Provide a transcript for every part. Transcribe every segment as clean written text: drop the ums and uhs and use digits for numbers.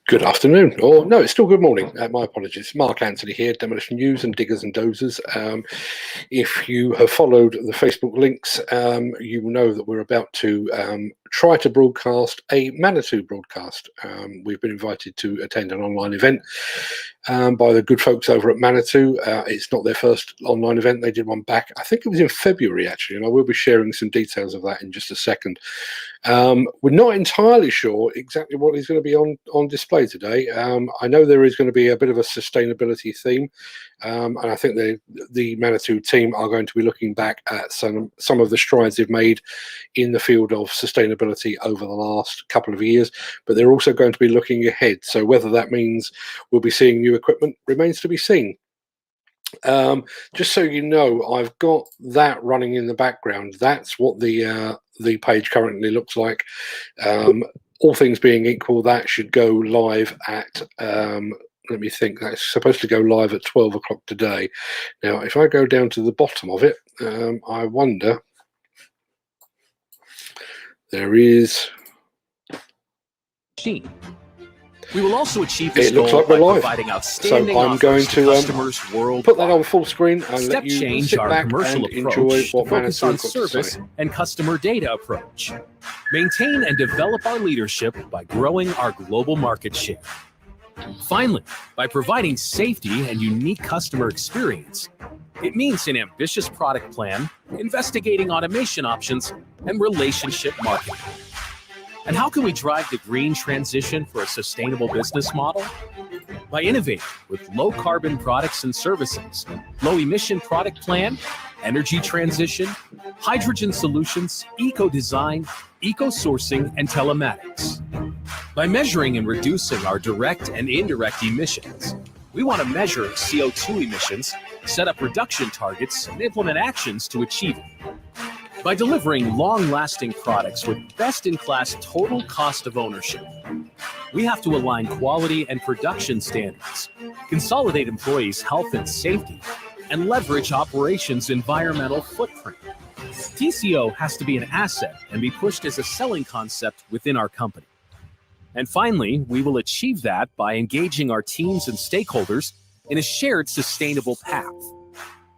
Good afternoon, or no, it's still good morning. My apologies. Mark Anthony here, Demolition News and Diggers and Dozers. If you have followed the Facebook links, you will know that we're about to try to broadcast a Manitou broadcast. We've been invited to attend an online event by the good folks over at Manitou. It's not their first online event. They did one back, I think it was in February actually, and I will be sharing some details of that in just a second. We're not entirely sure exactly what is going to be on display today. I know there is going to be a bit of a sustainability theme, and I think the Manitou team are going to be looking back at some of the strides they've made in the field of sustainability over the last couple of years, but they're also going to be looking ahead. So whether that means we'll be seeing new equipment remains to be seen. Just so you know, I've got that running in the background. That's what the page currently looks like. All things being equal, that should go live at let me think, that's supposed to go live at 12 o'clock today. Now if I go down to the bottom of it, I wonder, there is, we will also achieve this it looks goal like we're by live. providing outstanding So I'm going to customers put that on full screen and Step let you change sit our back commercial and enjoy approach what to focus Manitou on have got to service say. and customer data approach. Maintain and develop our leadership by growing our global market share. Finally, by providing safety and unique customer experience. It means an ambitious product plan, investigating automation options, and relationship marketing. And how can we drive the green transition for a sustainable business model? By innovating with low carbon products and services, low emission product plan, energy transition, hydrogen solutions, eco-design, eco-sourcing, and telematics. By measuring and reducing our direct and indirect emissions, we want to measure CO2 emissions, set up reduction targets, and implement actions to achieve it. By delivering long-lasting products with best-in-class total cost of ownership, we have to align quality and production standards, consolidate employees' health and safety, and leverage operations' environmental footprint. TCO has to be an asset and be pushed as a selling concept within our company. And finally, we will achieve that by engaging our teams and stakeholders in a shared sustainable path.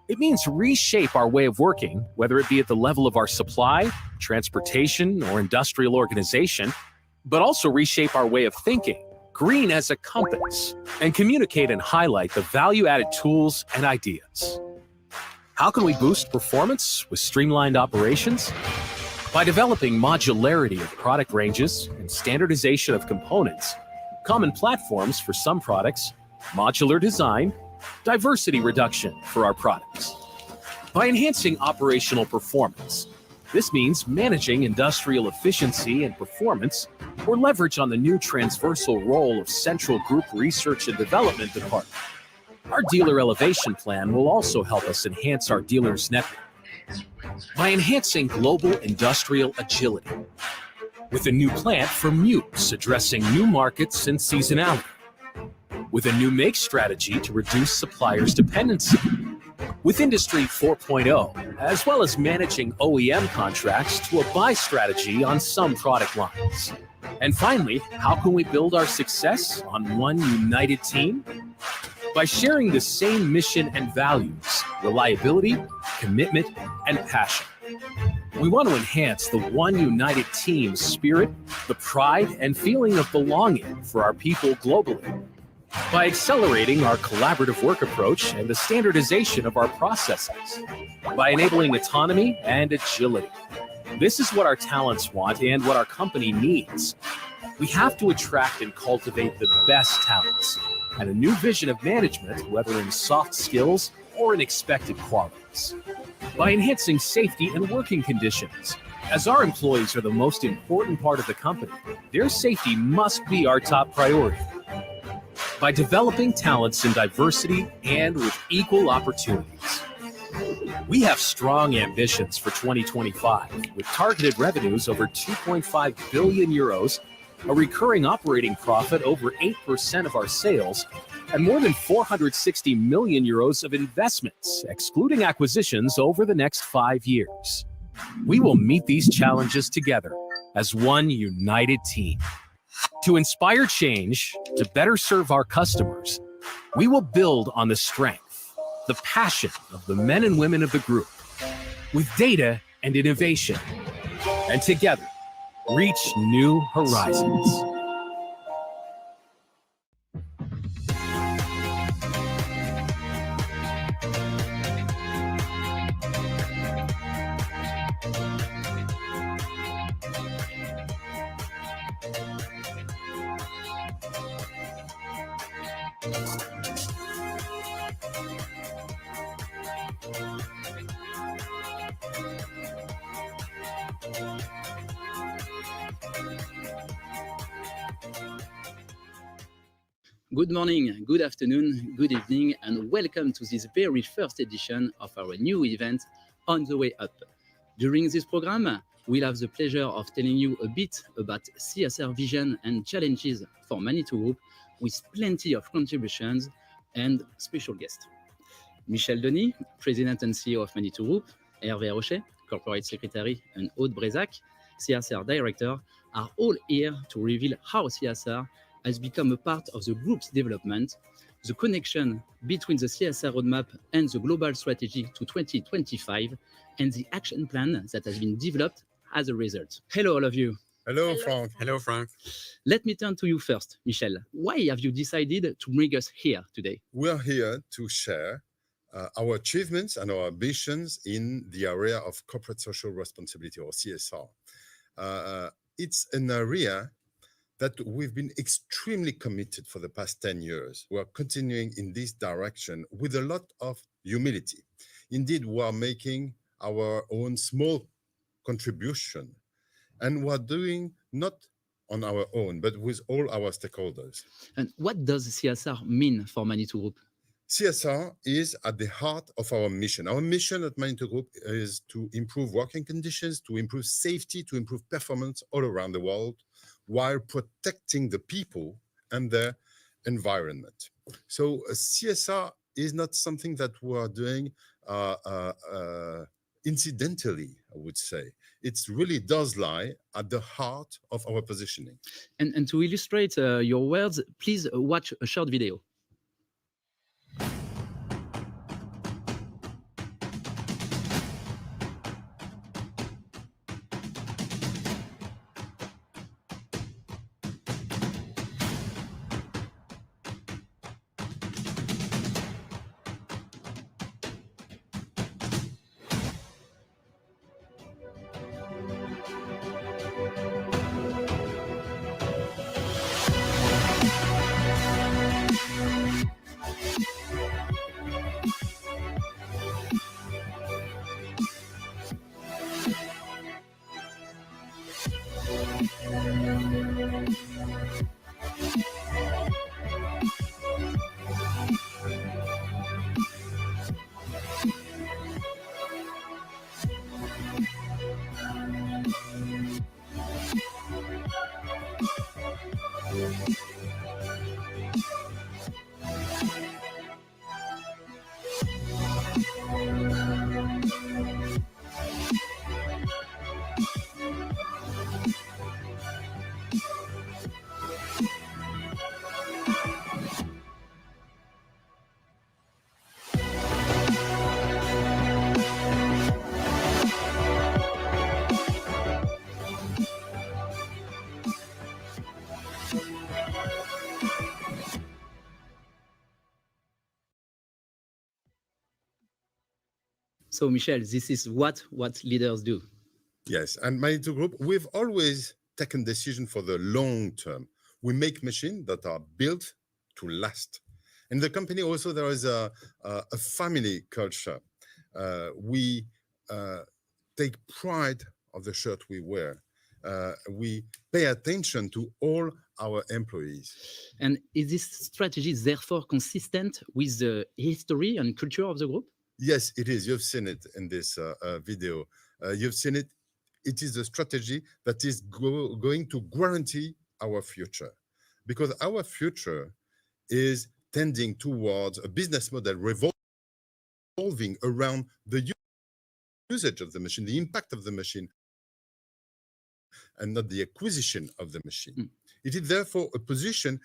It means reshape our way of working, whether it be at the level of our supply, transportation, or industrial organization, but also reshape our way of thinking, green as a compass, and communicate and highlight the value-added tools and ideas. How can we boost performance with streamlined operations? By developing modularity of product ranges and standardization of components, common platforms for some products, modular design, diversity reduction for our products. By enhancing operational performance, this means managing industrial efficiency and performance or leverage on the new transversal role of Central Group Research and Development Department. Our dealer elevation plan will also help us enhance our dealers' network. By enhancing global industrial agility, with a new plant for Muse addressing new markets and seasonality, with a new make strategy to reduce suppliers' dependency, with Industry 4.0, as well as managing OEM contracts to a buy strategy on some product lines. And finally, how can we build our success on one united team? By sharing the same mission and values, reliability, commitment, and passion. We want to enhance the one united team spirit, the pride and feeling of belonging for our people globally. By accelerating our collaborative work approach and the standardization of our processes. By enabling autonomy and agility. This is what our talents want and what our company needs. We have to attract and cultivate the best talents and a new vision of management, whether in soft skills or in expected qualities. By enhancing safety and working conditions. As our employees are the most important part of the company, their safety must be our top priority. By developing talents in diversity and with equal opportunities. We have strong ambitions for 2025 with targeted revenues over 2.5 billion euros, a recurring operating profit over 8% of our sales, and more than 460 million euros of investments, excluding acquisitions over the next 5 years. We will meet these challenges together as one united team. To inspire change, to better serve our customers, we will build on the strength, the passion of the men and women of the group, with data and innovation, and together, reach new horizons. Good morning, good afternoon, good evening, and welcome to this very first edition of our new event, On the Way Up. During this program, we'll have the pleasure of telling you a bit about CSR vision and challenges for Manitou Group, with plenty of contributions and special guests. Michel Denis, President and CEO of Manitou Group, Hervé Rochet, Corporate Secretary and Aude Brézac, CSR Director, are all here to reveal how CSR has become a part of the group's development, the connection between the CSR roadmap and the global strategy to 2025, and the action plan that has been developed as a result. Hello, all of you. Hello, Frank. Hello, Frank. Let me turn to you first, Michel. Why have you decided to bring us here today? We are here to share our achievements and our ambitions in the area of corporate social responsibility, or CSR. It's an area that we've been extremely committed for the past 10 years. We are continuing in this direction with a lot of humility. Indeed, we are making our own small contribution, and we're doing not on our own, but with all our stakeholders. And what does CSR mean for Manitou Group? CSR is at the heart of our mission. Our mission at Manitou Group is to improve working conditions, to improve safety, to improve performance all around the world, while protecting the people and their environment. So CSR is not something that we are doing incidentally, I would say. It really does lie at the heart of our positioning. And to illustrate your words, please watch a short video. So, Michel, this is what leaders do. Yes, and Manitou Group, we've always taken decision for the long term. We make machines that are built to last. In the company also, there is a family culture. We take pride of the shirt we wear. We pay attention to all our employees. And is this strategy therefore consistent with the history and culture of the group? Yes, it is. You've seen it in this video. You've seen it. It is a strategy that is going to guarantee our future, because our future is tending towards a business model revolving around the usage of the machine, the impact of the machine, and not the acquisition of the machine. Mm. It is therefore a position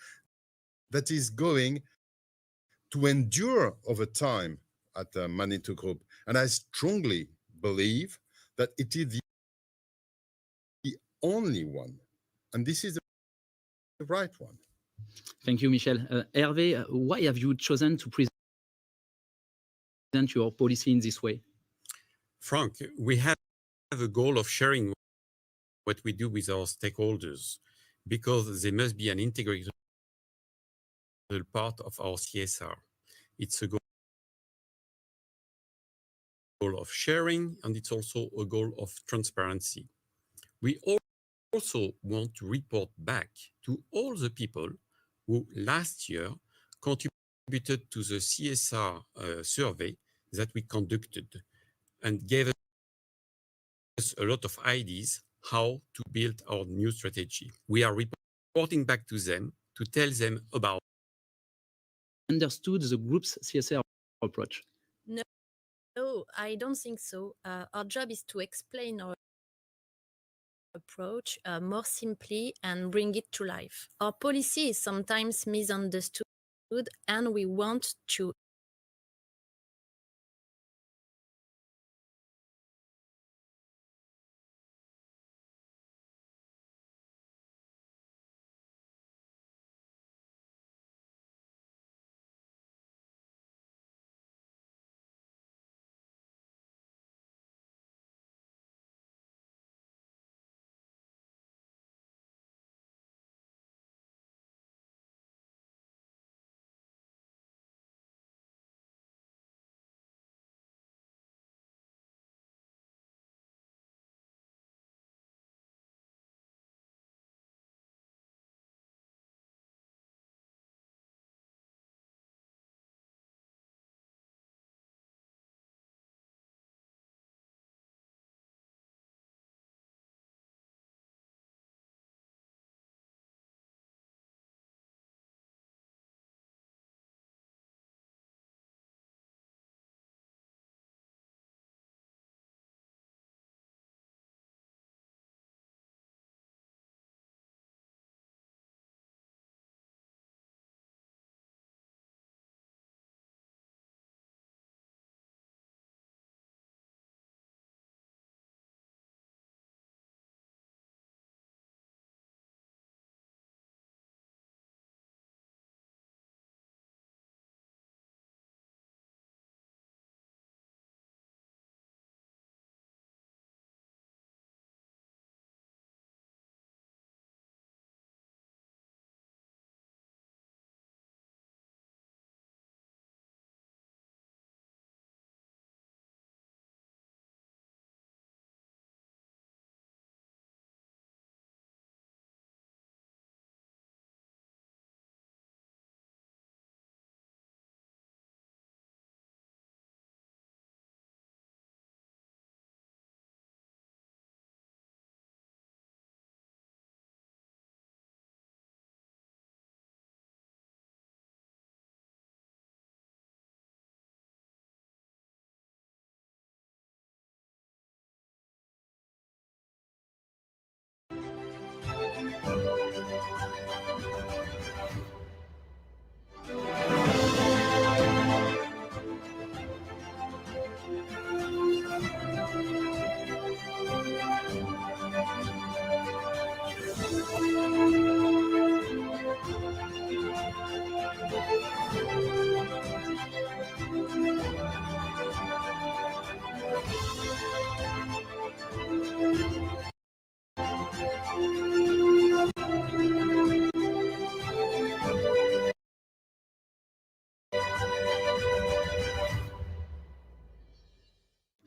that is going to endure over time at the Manitou Group. And I strongly believe that it is the only one. And this is the right one. Thank you, Michel. Hervé, why have you chosen to present your policy in this way? Frank, we have a goal of sharing what we do with our stakeholders because they must be an integrated part of our CSR. It's a goal of sharing, and it's also a goal of transparency. We also want to report back to all the people who last year contributed to the CSR survey that we conducted and gave us a lot of ideas how to build our new strategy. We are reporting back to them to tell them about. Understood the group's CSR approach? No, I don't think so. Our job is to explain our approach more simply and bring it to life. Our policy is sometimes misunderstood, and we want to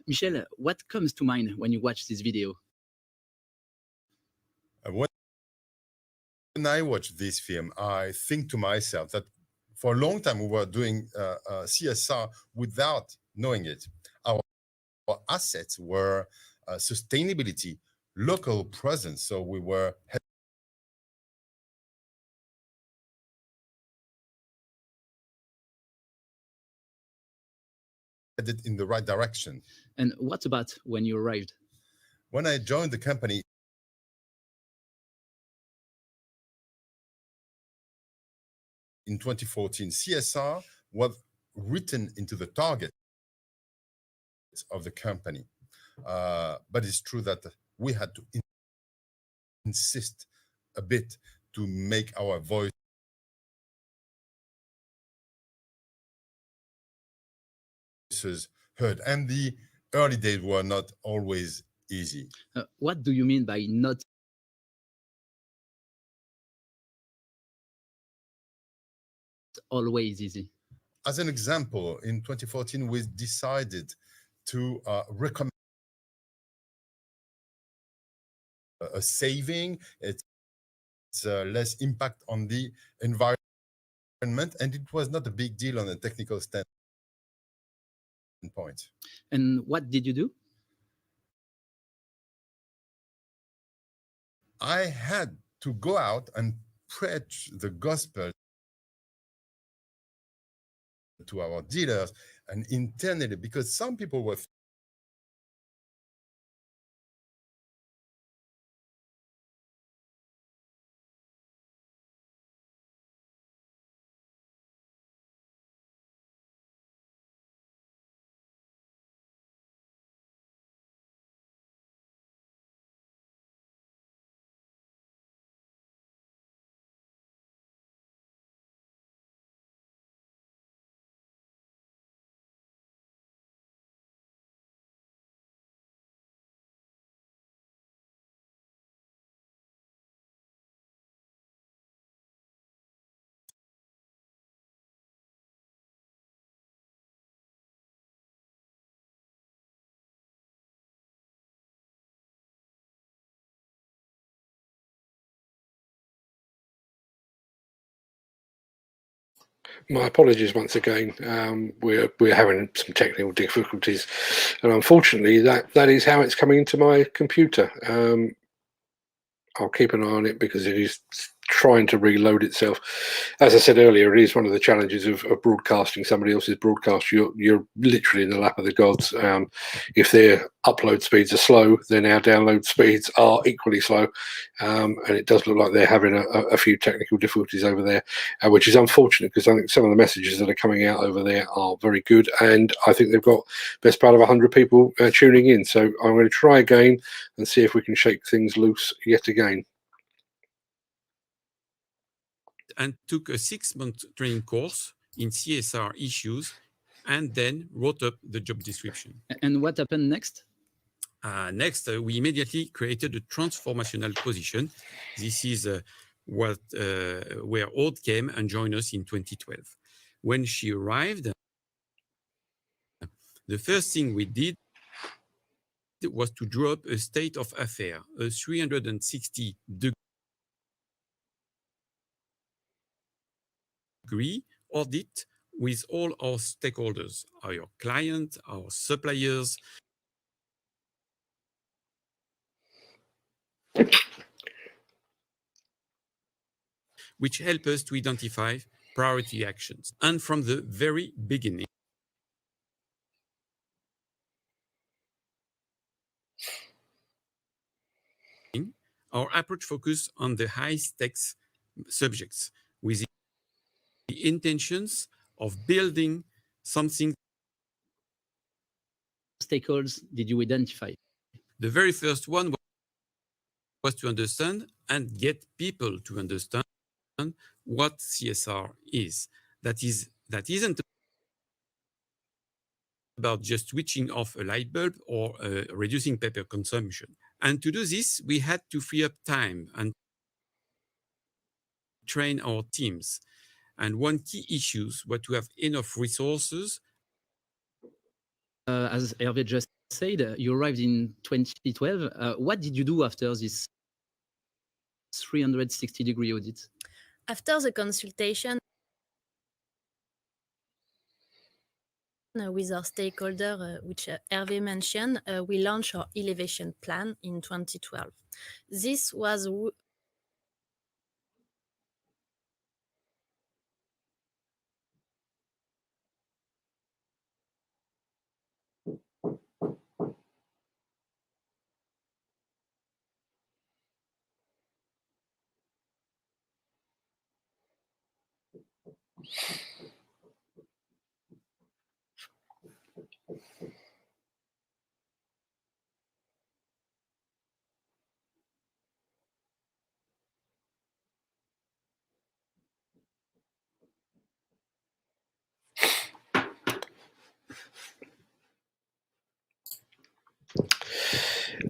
Michel, what comes to mind when you watch this video? When I watch this film, I think to myself that for a long time we were doing CSR without knowing it. Our assets were sustainability, local presence. So we were headed in the right direction. And what about when you arrived? When I joined the company, in 2014, CSR was written into the target of the company. But it's true that we had to insist a bit to make our voices heard. And the early days were not always easy. What do you mean by not always easy? As an example, in 2014, we decided to recommend a saving. It's less impact on the environment, and it was not a big deal on a technical standpoint. And what did you do? I had to go out and preach the gospel to our dealers and internally, because some people were My apologies once again. We're having some technical difficulties, and unfortunately, that is how it's coming into my computer. I'll keep an eye on it because it is trying to reload itself. As I said earlier, it is one of the challenges of broadcasting somebody else's broadcast. You're literally in the lap of the gods. If their upload speeds are slow, then our download speeds are equally slow, and it does look like they're having a few technical difficulties over there, which is unfortunate because I think some of the messages that are coming out over there are very good, and I think they've got best part of 100 people tuning in. So I'm going to try again and see if we can shake things loose yet again. And took a 6-month training course in CSR issues and then wrote up the job description. And what happened next? Next, we immediately created a transformational position. This is where Aude came and joined us in 2012. When she arrived, the first thing we did was to draw up a state of affair, a 360-degree audit with all our stakeholders, our clients, our suppliers, which help us to identify priority actions. And from the very beginning, our approach focused on the high-stakes subjects with the intentions of building something. Stakeholders did you identify? The very first one was to understand and get people to understand what CSR is. That isn't about just switching off a light bulb or reducing paper consumption. And to do this, we had to free up time and train our teams. And one key issue was to have enough resources. As Hervé just said, you arrived in 2012. What did you do after this 360-degree audit? After the consultation with our stakeholder, which Hervé mentioned, we launched our elevation plan in 2012. This was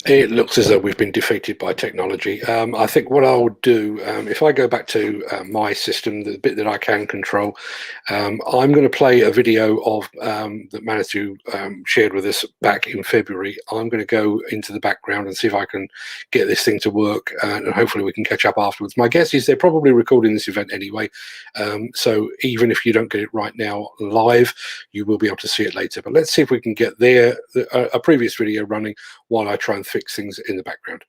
It looks as though we've been defeated by technology. I think what I'll do, if I go back to my system, the bit that I can control, I'm going to play a video of that Manitou shared with us back in February. I'm going to go into the background and see if I can get this thing to work, and hopefully we can catch up afterwards. My guess is they're probably recording this event anyway, so even if you don't get it right now live, you will be able to see it later. But let's see if we can get a previous video running while I try and fix things in the background.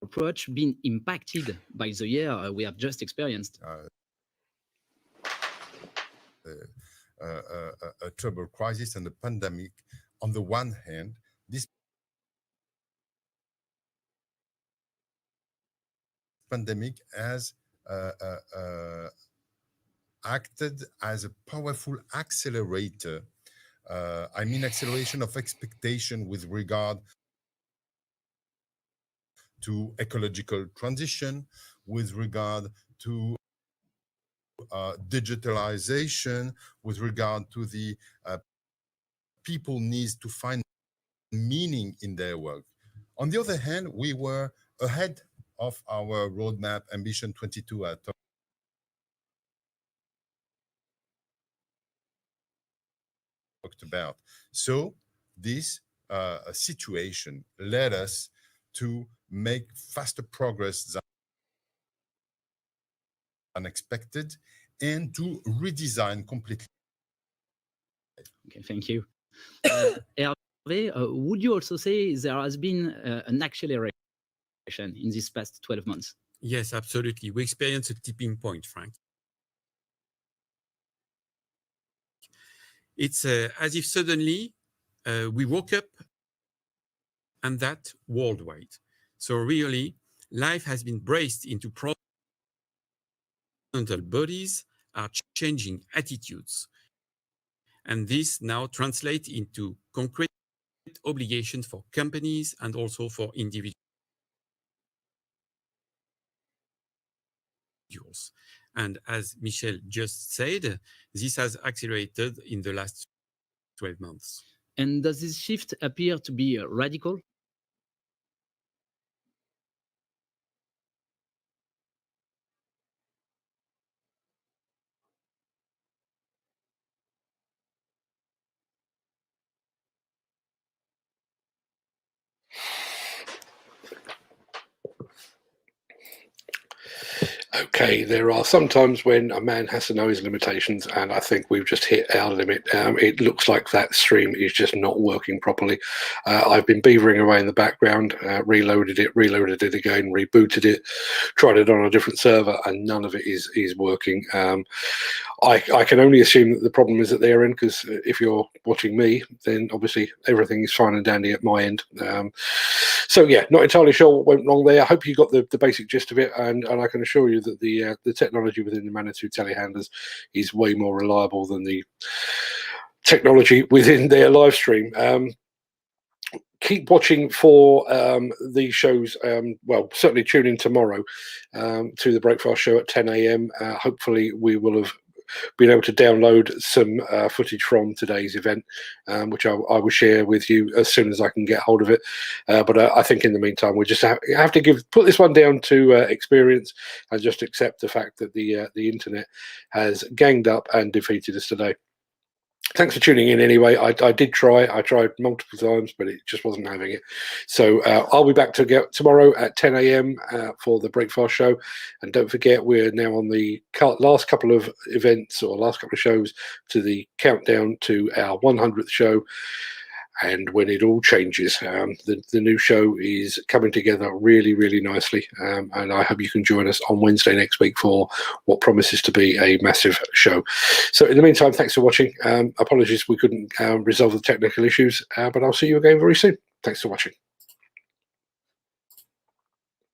Approach been impacted by the year we have just experienced? A trouble crisis and a pandemic. On the one hand, this pandemic has acted as a powerful accelerator. I mean, acceleration of expectation with regard to ecological transition, with regard to digitalization, with regard to the people needs to find meaning in their work. On the other hand, we were ahead of our roadmap ambition 22 I talked about. So this situation led us to make faster progress than expected, and to redesign completely. Okay, thank you. Hervé, would you also say there has been an acceleration in these past 12 months? Yes, absolutely. We experienced a tipping point, Frank. It's as if suddenly we woke up, and that worldwide. So really, life has been braced into bodies are changing attitudes. And this now translates into concrete obligations for companies and also for individuals. And as Michel just said, this has accelerated in the last 12 months. And does this shift appear to be radical? Okay, there are some times when a man has to know his limitations, and I think we've just hit our limit. It looks like that stream is just not working properly. I've been beavering away in the background, reloaded it again, rebooted it, tried it on a different server, and none of it is working. I can only assume that the problem is at their end, because if you're watching me, then obviously everything is fine and dandy at my end. So yeah, not entirely sure what went wrong there. I hope you got the basic gist of it, and I can assure you that the technology within the Manitou telehandlers is way more reliable than the technology within their live stream. Keep watching for these shows. Well, certainly tune in tomorrow to the Breakfast Show at 10 a.m. Hopefully we will have been able to download some footage from today's event, which I will share with you as soon as I can get hold of it. But I think in the meantime, we just have to put this one down to experience, and just accept the fact that the internet has ganged up and defeated us today. Thanks for tuning in anyway. I tried multiple times, but it just wasn't having it. So I'll be back tomorrow at 10 a.m. For the Breakfast Show. And don't forget, we're now on the last couple of events, or last couple of shows, to the countdown to our 100th show. And when it all changes, the new show is coming together really, really nicely. And I hope you can join us on Wednesday next week for what promises to be a massive show. So in the meantime, thanks for watching. Apologies we couldn't resolve the technical issues, but I'll see you again very soon. Thanks for watching.